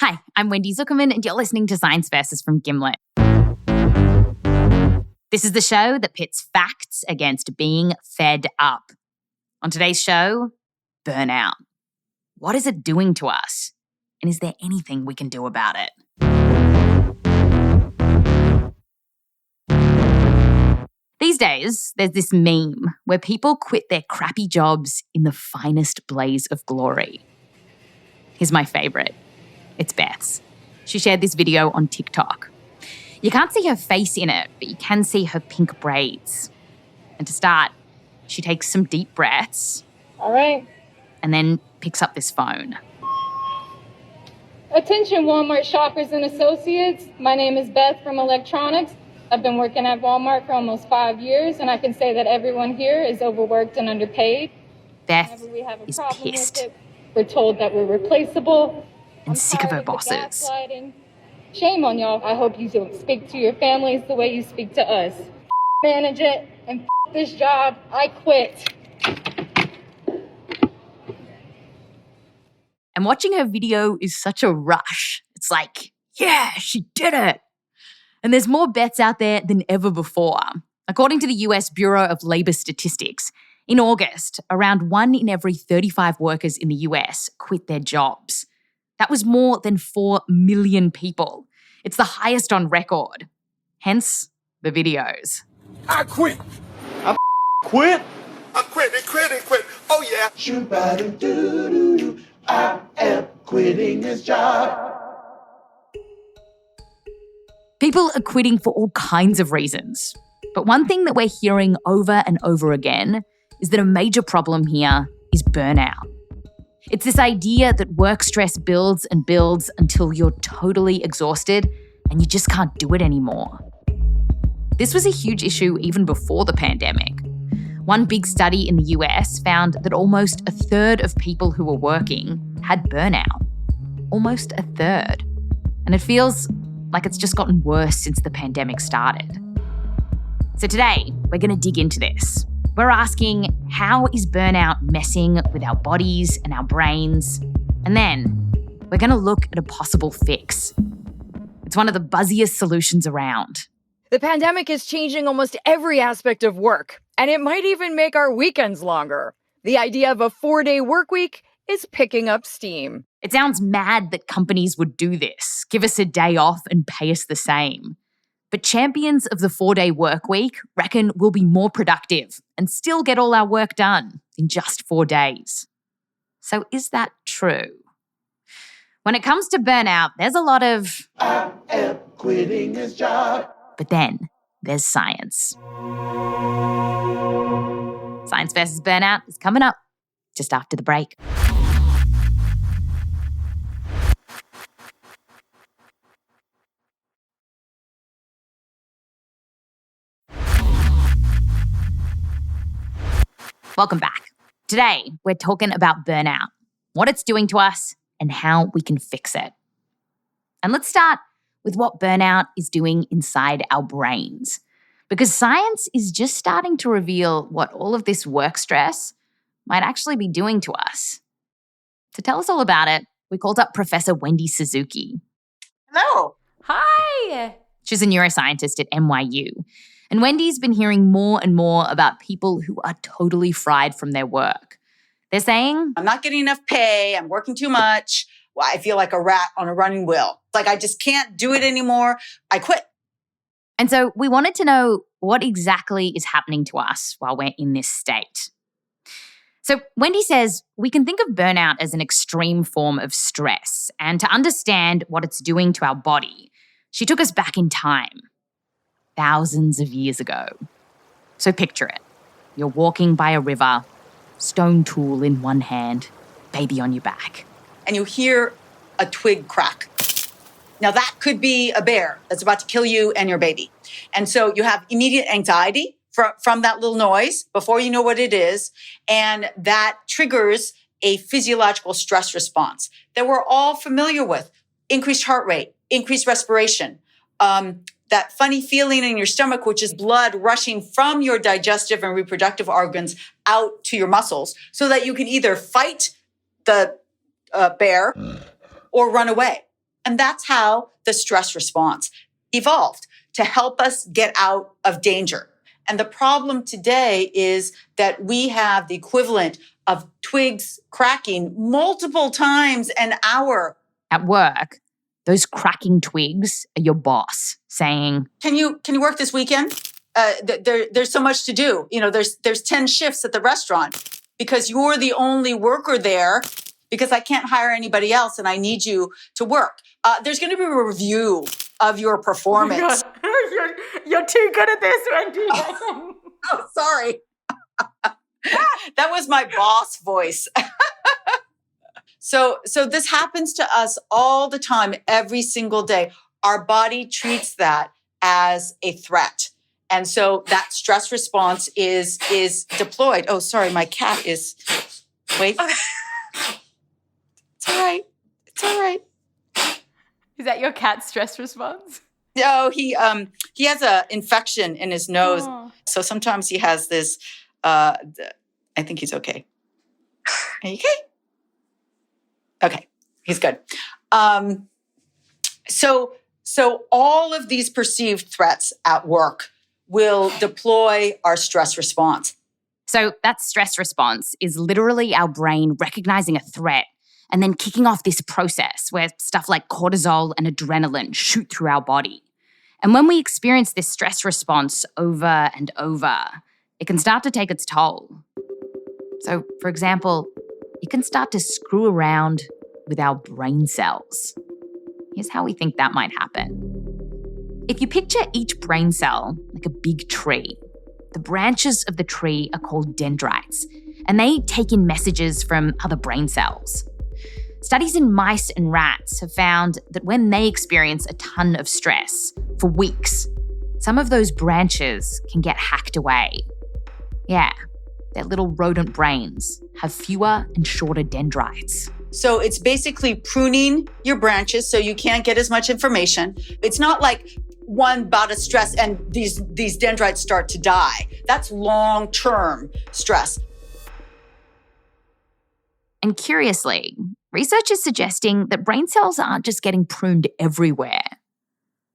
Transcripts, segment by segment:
Hi, I'm Wendy Zukerman, and you're listening to Science Versus from Gimlet. This is the show that pits facts against being fed up. On today's show, burnout. What is it doing to us? And is there anything we can do about it? These days, there's this meme where people quit their crappy jobs in the finest blaze of glory. Here's my favourite. It's Beth's. She shared this video on TikTok. You can't see her face in it, but you can see her pink braids. And to start, she takes some deep breaths. All right. And then picks up this phone. Attention, Walmart shoppers and associates. My name is Beth from Electronics. I've been working at Walmart for almost 5 years, and I can say that everyone here is overworked and underpaid. Beth is pissed. We're told that we're replaceable. And sick of her bosses. Shame on y'all. I hope you don't speak to your families the way you speak to us. Manage it and this job. I quit. And watching her video is such a rush. It's like, yeah, she did it. And there's more Beths out there than ever before. According to the US Bureau of Labor Statistics, in August, around 1 in every 35 workers in the US quit their jobs. That was more than 4 million people. It's the highest on record. Hence, the videos. I quit. I quit. I quit. Oh, yeah. Shoo-ba-doo-doo-doo-doo. I am quitting this job. People are quitting for all kinds of reasons. But one thing that we're hearing over and over again is that a major problem here is burnout. It's this idea that work stress builds and builds until you're totally exhausted and you just can't do it anymore. This was a huge issue even before the pandemic. One big study in the US found that almost a third of people who were working had burnout. Almost a third. And it feels like it's just gotten worse since the pandemic started. So today, we're going to dig into this. We're asking, how is burnout messing with our bodies and our brains? And then we're going to look at a possible fix. It's one of the buzziest solutions around. The pandemic is changing almost every aspect of work, and it might even make our weekends longer. The idea of a 4-day work week is picking up steam. It sounds mad that companies would do this, give us a day off and pay us the same. But champions of the 4-day work week reckon we'll be more productive and still get all our work done in just 4 days. So is that true? When it comes to burnout, there's a lot of I am quitting this job. But then there's science. Science versus Burnout is coming up just after the break. Welcome back. Today, we're talking about burnout, what it's doing to us, and how we can fix it. And let's start with what burnout is doing inside our brains, because science is just starting to reveal what all of this work stress might actually be doing to us. To tell us all about it, we called up Professor Wendy Suzuki. Hello. Hi. She's a neuroscientist at NYU. And Wendy's been hearing more and more about people who are totally fried from their work. They're saying, I'm not getting enough pay. I'm working too much. Well, I feel like a rat on a running wheel. Like I just can't do it anymore. I quit. And so we wanted to know what exactly is happening to us while we're in this state. So Wendy says we can think of burnout as an extreme form of stress. And to understand what it's doing to our body, she took us back in time. Thousands of years ago. So picture it. You're walking by a river, stone tool in one hand, baby on your back. And you hear a twig crack. Now that could be a bear that's about to kill you and your baby. And so you have immediate anxiety from that little noise before you know what it is. And that triggers a physiological stress response that we're all familiar with. Increased heart rate, increased respiration, that funny feeling in your stomach, which is blood rushing from your digestive and reproductive organs out to your muscles so that you can either fight the bear or run away. And that's how the stress response evolved, to help us get out of danger. And the problem today is that we have the equivalent of twigs cracking multiple times an hour. At work, those cracking twigs are your boss saying, Can you work this weekend? There's so much to do. There's 10 shifts at the restaurant because you're the only worker there because I can't hire anybody else and I need you to work. There's going to be a review of your performance. You're too good at this, Wendy. Oh, sorry. That was my boss voice. So this happens to us all the time, every single day. Our body treats that as a threat. And so that stress response is deployed. Oh, sorry, my cat is... Wait. It's all right. It's all right. Is that your cat's stress response? No, he has an infection in his nose. Oh. So sometimes he has this... I think he's okay. Are you okay? Okay, he's good. So all of these perceived threats at work will deploy our stress response. So that stress response is literally our brain recognizing a threat and then kicking off this process where stuff like cortisol and adrenaline shoot through our body. And when we experience this stress response over and over, it can start to take its toll. So, for example, it can start to screw around with our brain cells. Here's how we think that might happen. If you picture each brain cell like a big tree, the branches of the tree are called dendrites, and they take in messages from other brain cells. Studies in mice and rats have found that when they experience a ton of stress for weeks, some of those branches can get hacked away. Yeah, their little rodent brains have fewer and shorter dendrites. So it's basically pruning your branches so you can't get as much information. It's not like one bout of stress and these dendrites start to die. That's long-term stress. And curiously, research is suggesting that brain cells aren't just getting pruned everywhere.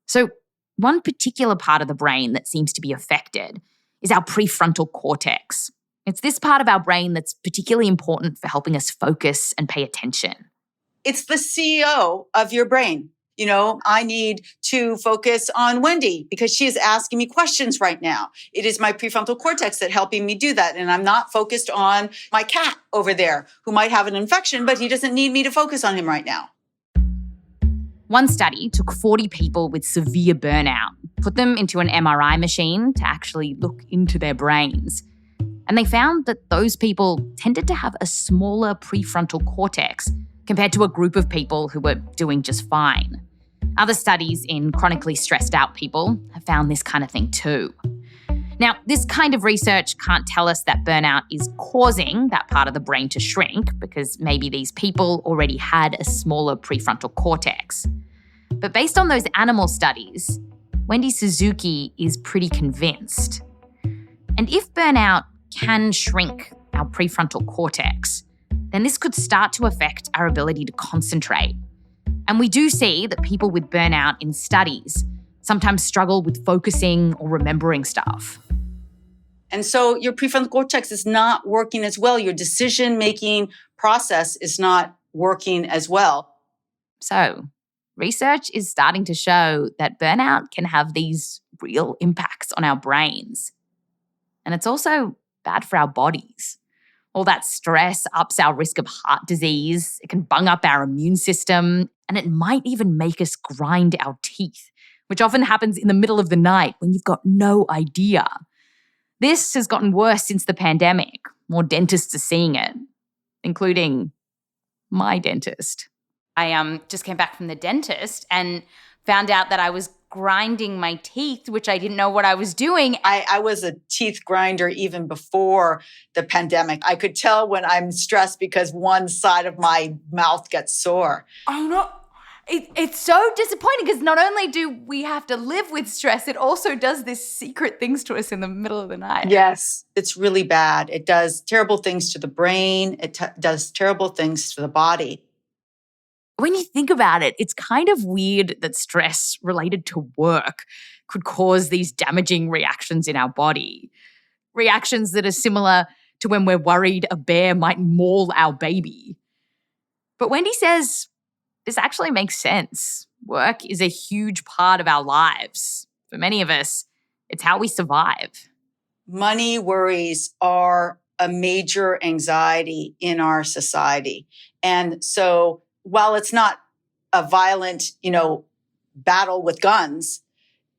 So one particular part of the brain that seems to be affected is our prefrontal cortex. It's this part of our brain that's particularly important for helping us focus and pay attention. It's the CEO of your brain. I need to focus on Wendy because she is asking me questions right now. It is my prefrontal cortex that's helping me do that. And I'm not focused on my cat over there who might have an infection, but he doesn't need me to focus on him right now. One study took 40 people with severe burnout, put them into an MRI machine to actually look into their brains. And they found that those people tended to have a smaller prefrontal cortex compared to a group of people who were doing just fine. Other studies in chronically stressed out people have found this kind of thing too. Now, this kind of research can't tell us that burnout is causing that part of the brain to shrink because maybe these people already had a smaller prefrontal cortex. But based on those animal studies, Wendy Suzuki is pretty convinced. And if burnout can shrink our prefrontal cortex, then this could start to affect our ability to concentrate. And we do see that people with burnout in studies sometimes struggle with focusing or remembering stuff. And so your prefrontal cortex is not working as well. Your decision-making process is not working as well. So research is starting to show that burnout can have these real impacts on our brains. And it's also bad for our bodies. All that stress ups our risk of heart disease. It can bung up our immune system, and it might even make us grind our teeth, which often happens in the middle of the night when you've got no idea. This has gotten worse since the pandemic. More dentists are seeing it, including my dentist. I just came back from the dentist and found out that I was grinding my teeth, which I didn't know what I was doing. I was a teeth grinder even before the pandemic. I could tell when I'm stressed because one side of my mouth gets sore. Oh, no. It's so disappointing because not only do we have to live with stress, it also does this secret things to us in the middle of the night. Yes, it's really bad. It does terrible things to the brain. It does terrible things to the body. When you think about it, it's kind of weird that stress related to work could cause these damaging reactions in our body. Reactions that are similar to when we're worried a bear might maul our baby. But Wendy says this actually makes sense. Work is a huge part of our lives. For many of us, it's how we survive. Money worries are a major anxiety in our society. And so while it's not a violent, battle with guns,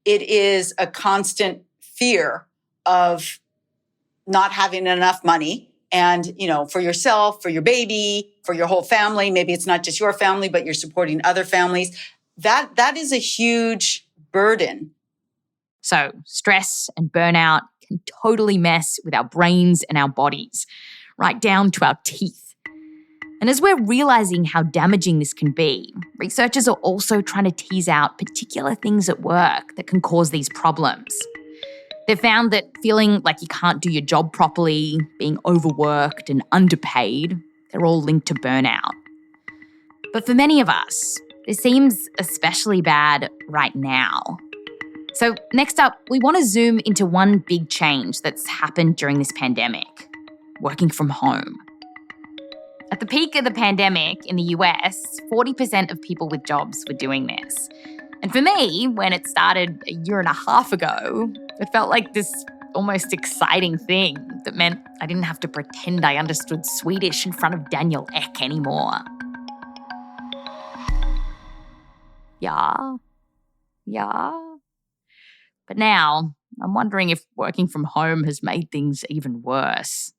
it is a constant fear of not having enough money and, for yourself, for your baby, for your whole family. Maybe it's not just your family, but you're supporting other families. That is a huge burden. So stress and burnout can totally mess with our brains and our bodies, right down to our teeth. And as we're realizing how damaging this can be, researchers are also trying to tease out particular things at work that can cause these problems. They've found that feeling like you can't do your job properly, being overworked and underpaid, they're all linked to burnout. But for many of us, this seems especially bad right now. So next up, we want to zoom into one big change that's happened during this pandemic: working from home. At the peak of the pandemic in the US, 40% of people with jobs were doing this. And for me, when it started a year and a half ago, it felt like this almost exciting thing that meant I didn't have to pretend I understood Swedish in front of Daniel Ek anymore. Yeah. But now, I'm wondering if working from home has made things even worse.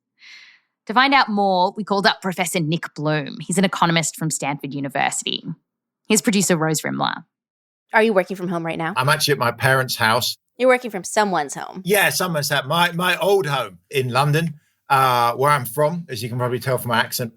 To find out more, we called up Professor Nick Bloom. He's an economist from Stanford University. Here's producer Rose Rimler. Are you working from home right now? I'm actually at my parents' house. You're working from someone's home. Yeah, someone's house. My old home in London, where I'm from, as you can probably tell from my accent.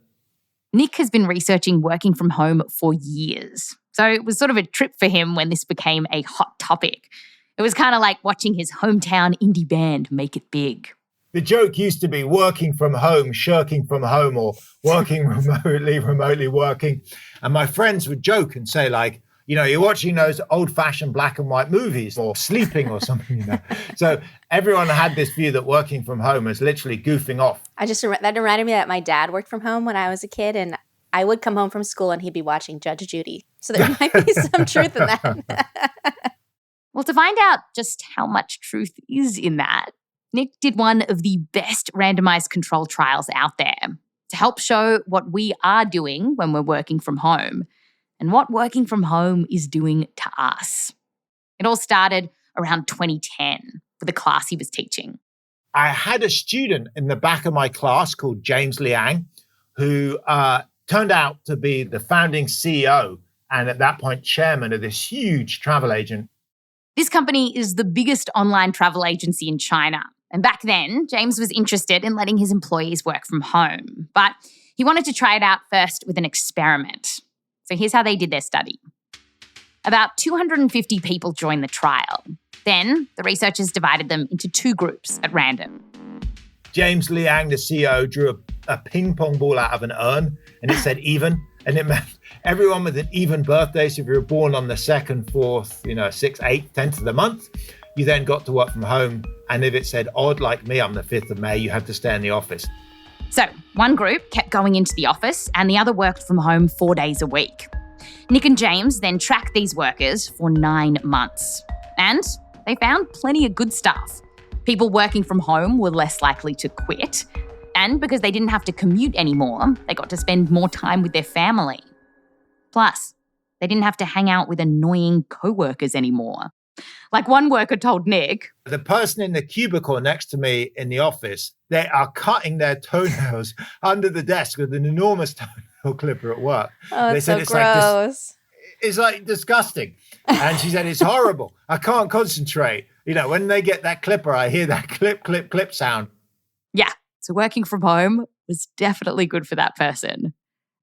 Nick has been researching working from home for years. So it was sort of a trip for him when this became a hot topic. It was kind of like watching his hometown indie band make it big. The joke used to be working from home, shirking from home, or working remotely working. And my friends would joke and say, like, you're watching those old-fashioned black and white movies or sleeping or something, So everyone had this view that working from home is literally goofing off. That reminded me that my dad worked from home when I was a kid, and I would come home from school and he'd be watching Judge Judy. So there might be some truth in that. Well, to find out just how much truth is in that, Nick did one of the best randomized control trials out there to help show what we are doing when we're working from home and what working from home is doing to us. It all started around 2010 with a class he was teaching. I had a student in the back of my class called James Liang, who turned out to be the founding CEO and at that point chairman of this huge travel agent. This company is the biggest online travel agency in China. And back then, James was interested in letting his employees work from home. But he wanted to try it out first with an experiment. So here's how they did their study. About 250 people joined the trial. Then the researchers divided them into two groups at random. James Liang, the CEO, drew a ping pong ball out of an urn and it said even. And it meant everyone with an even birthday. So if you were born on the 2nd, 4th, 6th, 8th, 10th of the month, you then got to work from home. And if it said odd like me, I'm the 5th of May, you had to stay in the office. So one group kept going into the office and the other worked from home 4 days a week. Nick and James then tracked these workers for 9 months. And they found plenty of good stuff. People working from home were less likely to quit. And because they didn't have to commute anymore, they got to spend more time with their family. Plus, they didn't have to hang out with annoying co-workers anymore. Like one worker told Nick, the person in the cubicle next to me in the office, they are cutting their toenails under the desk with an enormous toenail clipper at work. Oh, they it's said so gross. It's like disgusting. And she said, it's horrible. I can't concentrate. When they get that clipper, I hear that clip sound. Yeah, so working from home was definitely good for that person.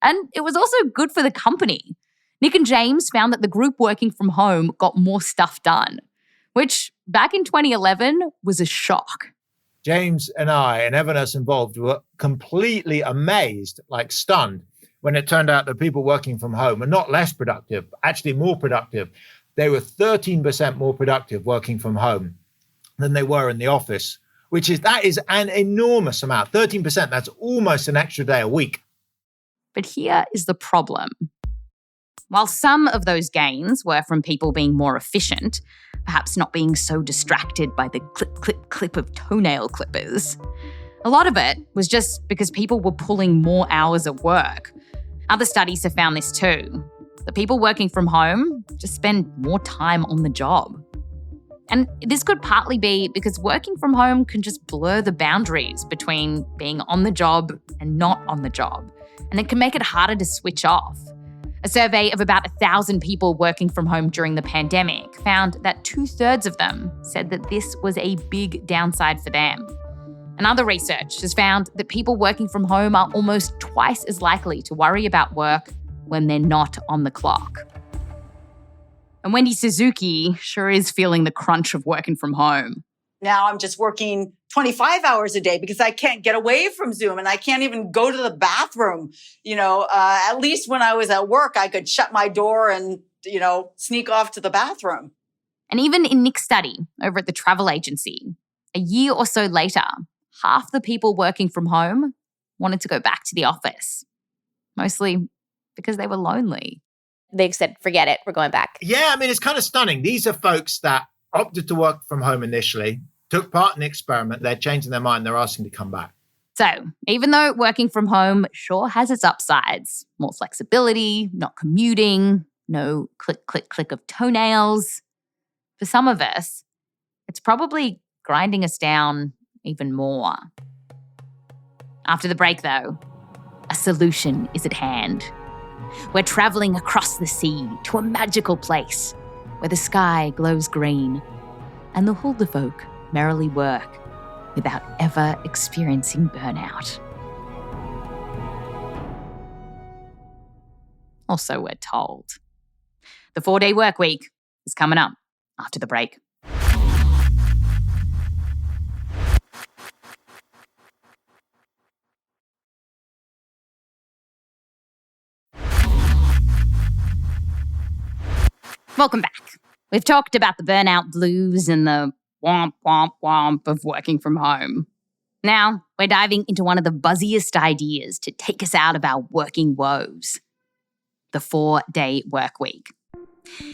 And it was also good for the company. Nick and James found that the group working from home got more stuff done, which back in 2011 was a shock. James and I and everyone else involved were completely amazed, like stunned, when it turned out that people working from home are not less productive, actually more productive. They were 13% more productive working from home than they were in the office, that is an enormous amount. 13%, that's almost an extra day a week. But here is the problem. While some of those gains were from people being more efficient, perhaps not being so distracted by the clip, clip, clip of toenail clippers, a lot of it was just because people were pulling more hours at work. Other studies have found this too. The people working from home just spend more time on the job. And this could partly be because working from home can just blur the boundaries between being on the job and not on the job. And it can make it harder to switch off. A survey of about 1,000 people working from home during the pandemic found that 2/3 of them said that this was a big downside for them. And other research has found that people working from home are almost twice as likely to worry about work when they're not on the clock. And Wendy Suzuki sure is feeling the crunch of working from home. Now I'm just working 25 hours a day because I can't get away from Zoom and I can't even go to the bathroom. At least when I was at work, I could shut my door and, sneak off to the bathroom. And even in Nick's study over at the travel agency, a year or so later, half the people working from home wanted to go back to the office, mostly because they were lonely. They said, forget it, we're going back. Yeah, it's kind of stunning. These are folks that opted to work from home initially, took part in the experiment, they're changing their mind, they're asking to come back. So even though working from home sure has its upsides, more flexibility, not commuting, no click, click, click of toenails, for some of us, it's probably grinding us down even more. After the break, though, a solution is at hand. We're traveling across the sea to a magical place where the sky glows green and the Hulderfolk merrily work without ever experiencing burnout. Or so we're told. The 4-day work week is coming up after the break. Welcome back. We've talked about the burnout blues and the womp, womp, womp of working from home. Now, we're diving into one of the buzziest ideas to take us out of our working woes, the 4-day work week.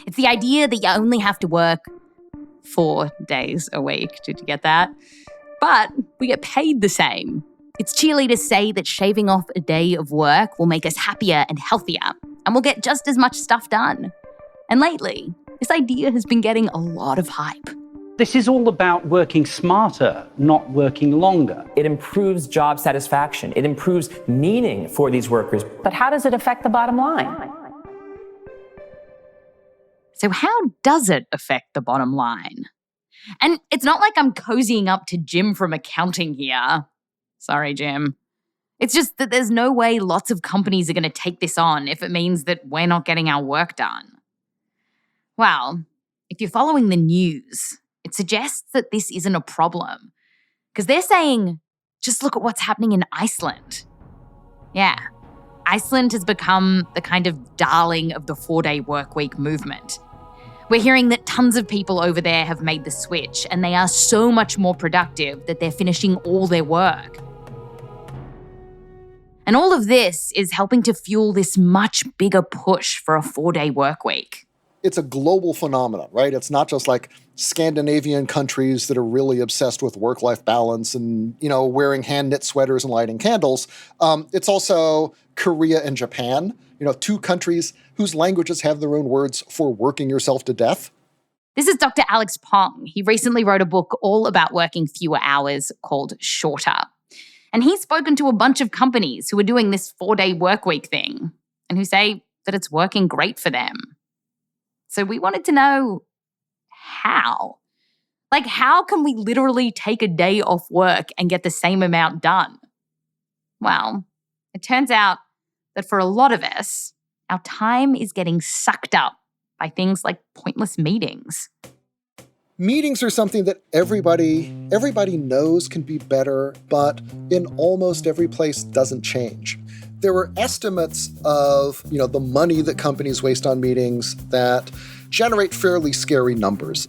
It's the idea that you only have to work 4 days a week. Did you get that? But we get paid the same. It's cheerleaders say that shaving off a day of work will make us happier and healthier, and we'll get just as much stuff done. And lately, this idea has been getting a lot of hype. This is all about working smarter, not working longer. It improves job satisfaction. It improves meaning for these workers. But how does it affect the bottom line? So how does it affect the bottom line? And it's not like I'm cozying up to Jim from accounting here. Sorry, Jim. It's just that there's no way lots of companies are going to take this on if it means that we're not getting our work done. Well, if you're following the news, it suggests that this isn't a problem. Because they're saying, just look at what's happening in Iceland. Yeah, Iceland has become the kind of darling of the 4-day workweek movement. We're hearing that tons of people over there have made the switch and they are so much more productive that they're finishing all their work. And all of this is helping to fuel this much bigger push for a 4-day workweek. It's a global phenomenon, right? It's not just like Scandinavian countries that are really obsessed with work-life balance and, wearing hand-knit sweaters and lighting candles. It's also Korea and Japan, 2 countries whose languages have their own words for working yourself to death. This is Dr. Alex Pong. He recently wrote a book all about working fewer hours called Shorter. And he's spoken to a bunch of companies who are doing this 4-day workweek thing and who say that it's working great for them. So we wanted to know how. How can we literally take a day off work and get the same amount done? Well, it turns out that for a lot of us, our time is getting sucked up by things like pointless meetings. Meetings are something that everybody knows can be better, but in almost every place doesn't change. there were estimates of, the money that companies waste on meetings that generate fairly scary numbers.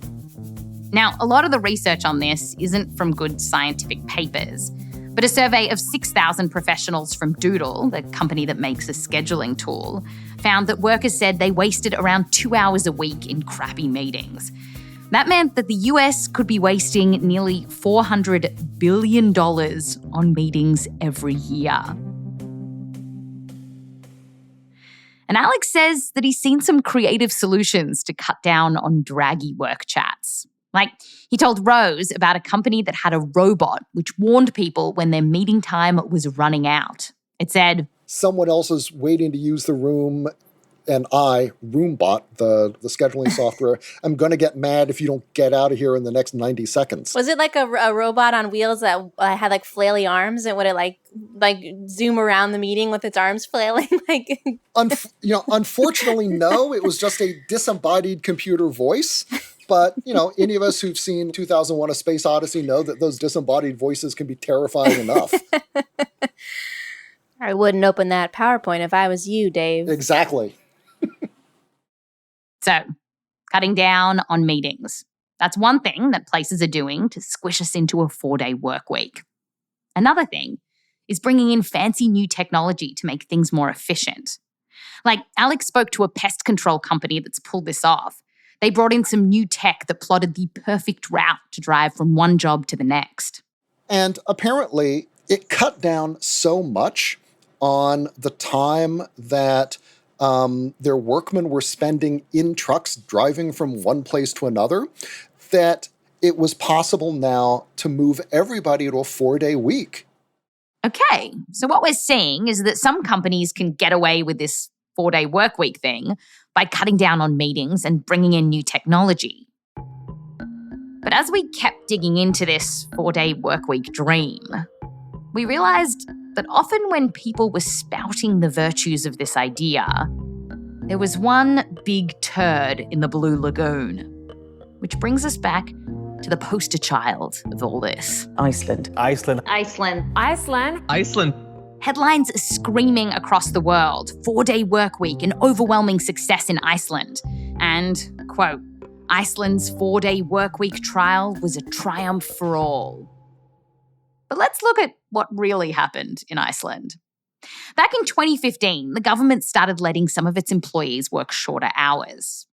Now, a lot of the research on this isn't from good scientific papers, but a survey of 6,000 professionals from Doodle, the company that makes a scheduling tool, found that workers said they wasted around 2 hours a week in crappy meetings. That meant that the US could be wasting nearly $400 billion on meetings every year. And Alex says that he's seen some creative solutions to cut down on draggy work chats. Like, he told Rose about a company that had a robot which warned people when their meeting time was running out. It said, someone else is waiting to use the room, and I, Roombot, the scheduling software, I'm going to get mad if you don't get out of here in the next 90 seconds. Was it like a robot on wheels that had like flaily arms, and would it like zoom around the meeting with its arms flailing? Unfortunately, no. It was just a disembodied computer voice. But, any of us who've seen 2001: A Space Odyssey know that those disembodied voices can be terrifying enough. I wouldn't open that PowerPoint if I was you, Dave. Exactly. So, cutting down on meetings. That's one thing that places are doing to squish us into a 4-day work week. Another thing is bringing in fancy new technology to make things more efficient. Like, Alex spoke to a pest control company that's pulled this off. They brought in some new tech that plotted the perfect route to drive from one job to the next. And apparently, it cut down so much on the time that their workmen were spending in trucks driving from one place to another, that it was possible now to move everybody to a 4-day week. Okay, so what we're seeing is that some companies can get away with this 4-day work week thing by cutting down on meetings and bringing in new technology. But as we kept digging into this 4-day work week dream, we realised that often when people were spouting the virtues of this idea, there was one big turd in the Blue Lagoon. Which brings us back to the poster child of all this. Iceland. Iceland. Headlines are screaming across the world, 4-day work week, an overwhelming success in Iceland. And, quote, Iceland's 4-day work week trial was a triumph for all. But let's look at what really happened in Iceland. Back in 2015, the government started letting some of its employees work shorter hours.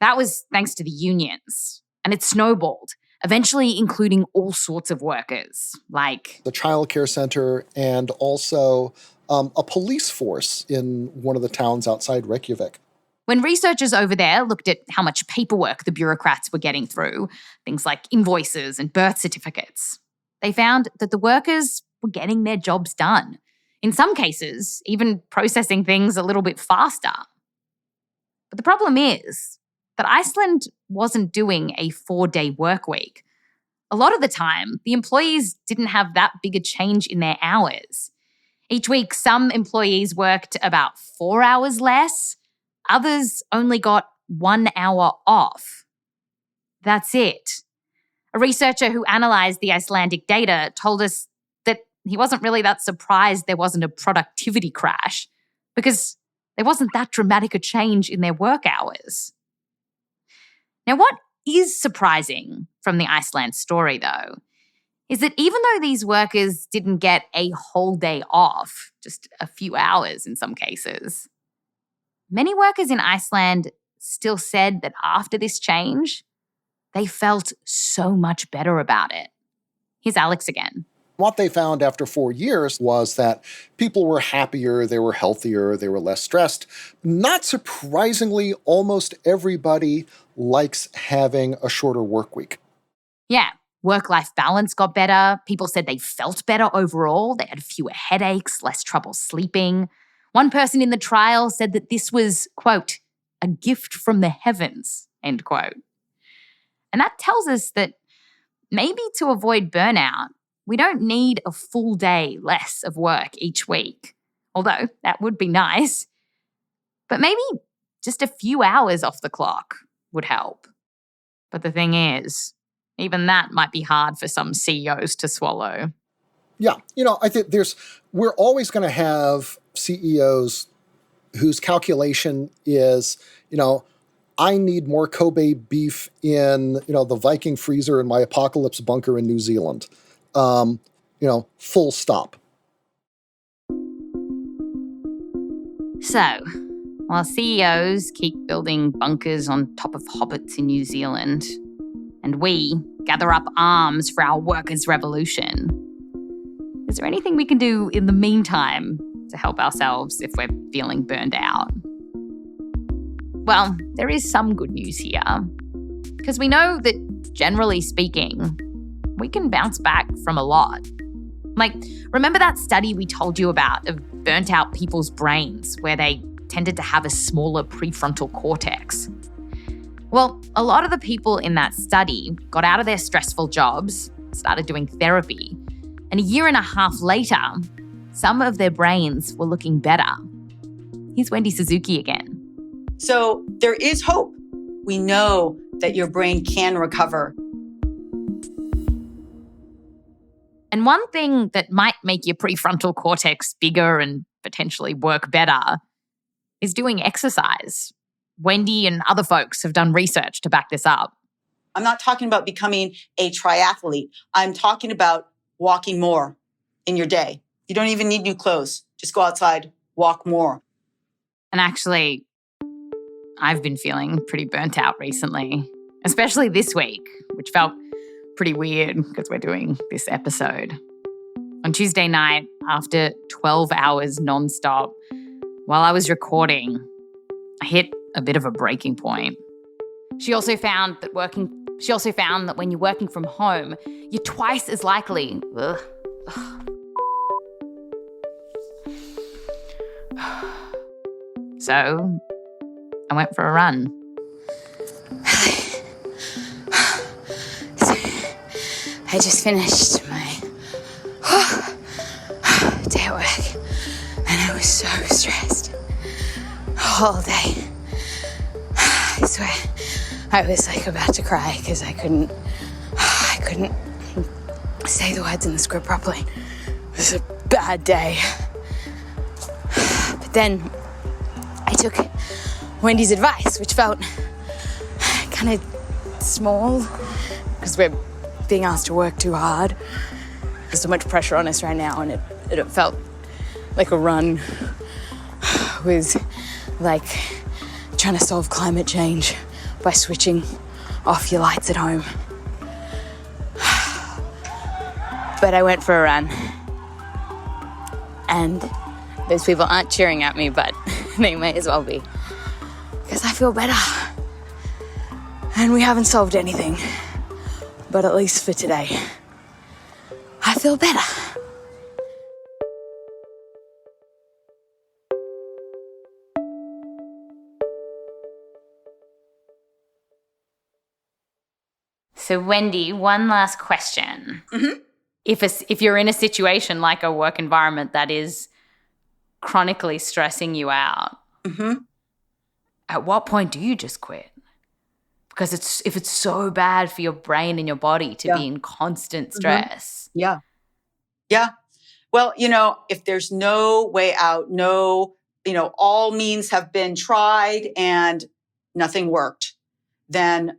That was thanks to the unions, and it snowballed, eventually including all sorts of workers, like the child care center and also a police force in one of the towns outside Reykjavik. When researchers over there looked at how much paperwork the bureaucrats were getting through, things like invoices and birth certificates, they found that the workers were getting their jobs done. In some cases, even processing things a little bit faster. But the problem is that Iceland wasn't doing a 4-day work week. A lot of the time, the employees didn't have that big a change in their hours. Each week, some employees worked about 4 hours less. Others only got 1 hour off. That's it. A researcher who analysed the Icelandic data told us that he wasn't really that surprised there wasn't a productivity crash because there wasn't that dramatic a change in their work hours. Now, what is surprising from the Iceland story, though, is that even though these workers didn't get a whole day off, just a few hours in some cases, many workers in Iceland still said that after this change, they felt so much better about it. Here's Alex again. What they found after 4 years was that people were happier, they were healthier, they were less stressed. Not surprisingly, almost everybody likes having a shorter work week. Yeah, work-life balance got better. People said they felt better overall. They had fewer headaches, less trouble sleeping. One person in the trial said that this was, quote, a gift from the heavens, end quote. And that tells us that maybe to avoid burnout, we don't need a full day less of work each week, although that would be nice. But maybe just a few hours off the clock would help. But the thing is, even that might be hard for some CEOs to swallow. Yeah. I think we're always going to have CEOs whose calculation is, I need more Kobe beef in, the Viking freezer in my apocalypse bunker in New Zealand. Full stop. So, while CEOs keep building bunkers on top of hobbits in New Zealand, and we gather up arms for our workers' revolution, is there anything we can do in the meantime to help ourselves if we're feeling burned out? Well, there is some good news here, because we know that, generally speaking, we can bounce back from a lot. Remember that study we told you about of burnt out people's brains where they tended to have a smaller prefrontal cortex? Well, a lot of the people in that study got out of their stressful jobs, started doing therapy, and a year and a half later, some of their brains were looking better. Here's Wendy Suzuki again. So there is hope. We know that your brain can recover. And one thing that might make your prefrontal cortex bigger and potentially work better is doing exercise. Wendy and other folks have done research to back this up. I'm not talking about becoming a triathlete. I'm talking about walking more in your day. You don't even need new clothes. Just go outside, walk more. And actually, I've been feeling pretty burnt out recently, especially this week, which felt pretty weird because we're doing this episode. On Tuesday night, after 12 hours nonstop, while I was recording, I hit a bit of a breaking point. She also found that when you're working from home, you're twice as likely. So I went for a run. I just finished my day at work and I was so stressed all day. I swear I was about to cry because I couldn't say the words in the script properly. It was a bad day. But then I took Wendy's advice, which felt kind of small because we're being asked to work too hard. There's so much pressure on us right now, and it felt like a run was like trying to solve climate change by switching off your lights at home. But I went for a run, and those people aren't cheering at me, but they may as well be, because I feel better. And we haven't solved anything, but at least for today, I feel better. So, Wendy, one last question. Mm-hmm. If you're in a situation like a work environment that is chronically stressing you out, mm-hmm. At what point do you just quit? Because if it's so bad for your brain and your body to be in constant stress. Mm-hmm. Yeah. Well, if there's no way out, all means have been tried and nothing worked, then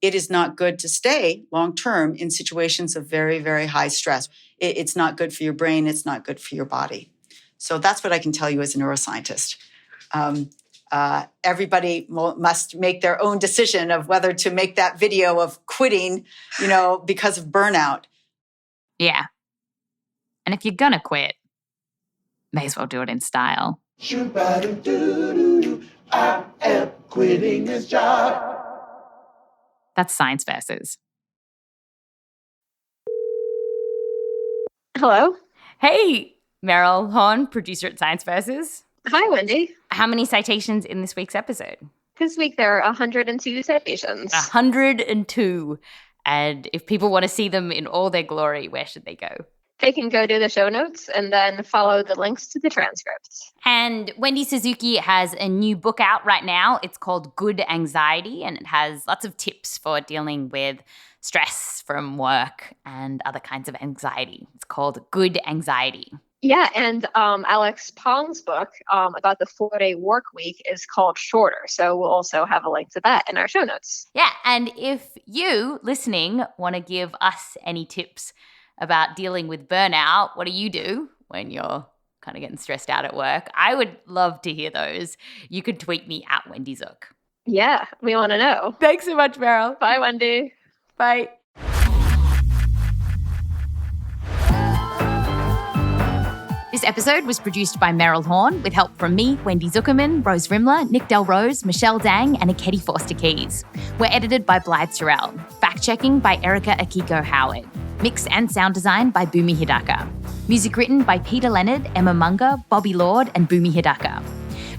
it is not good to stay long-term in situations of very, very high stress. It's not good for your brain. It's not good for your body. So that's what I can tell you as a neuroscientist. Everybody must make their own decision of whether to make that video of quitting, because of burnout. Yeah. And if you're going to quit, may as well do it in style. I am quitting this job. That's Science Versus. Hello. Hey, Meryl Horn, producer at Science Versus. Hi, Wendy. How many citations in this week's episode? This week there are 102 citations. 102. And if people want to see them in all their glory, where should they go? They can go to the show notes and then follow the links to the transcripts. And Wendy Suzuki has a new book out right now. It's called Good Anxiety, and it has lots of tips for dealing with stress from work and other kinds of anxiety. It's called Good Anxiety. Yeah, and Alex Pong's book about the 4-day work week is called Shorter. So we'll also have a link to that in our show notes. Yeah, and if you, listening, want to give us any tips about dealing with burnout, what do you do when you're kind of getting stressed out at work? I would love to hear those. You could tweet me at Wendy Zook. Yeah, we want to know. Thanks so much, Meryl. Bye, Wendy. Bye. This episode was produced by Meryl Horn with help from me, Wendy Zukerman, Rose Rimler, Nick DelRose, Michelle Dang, and Ekedi Fausther-Keeys. We're edited by Blythe Terrell. Fact-checking by Erica Akiko Howard. Mix and sound design by Bumi Hidaka. Music written by Peter Leonard, Emma Munger, Bobby Lord, and Bumi Hidaka.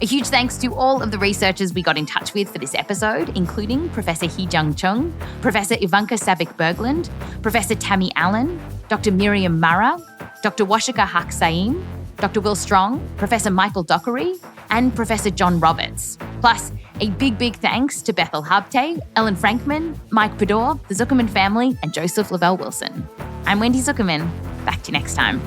A huge thanks to all of the researchers we got in touch with for this episode, including Professor Heejung Chung, Professor Ivanka Savic Berglund, Professor Tammy Allen, Dr. Miriam Marra, Dr. Washika Haak-Saheem, Dr. Will Stronge, Professor Michael Dokery, and Professor John Roberts. Plus, a big thanks to Bethel Habte, Ellen Frankman, Mike Pador, the Zukerman family, and Joseph Lavelle Wilson. I'm Wendy Zukerman. Back to you next time.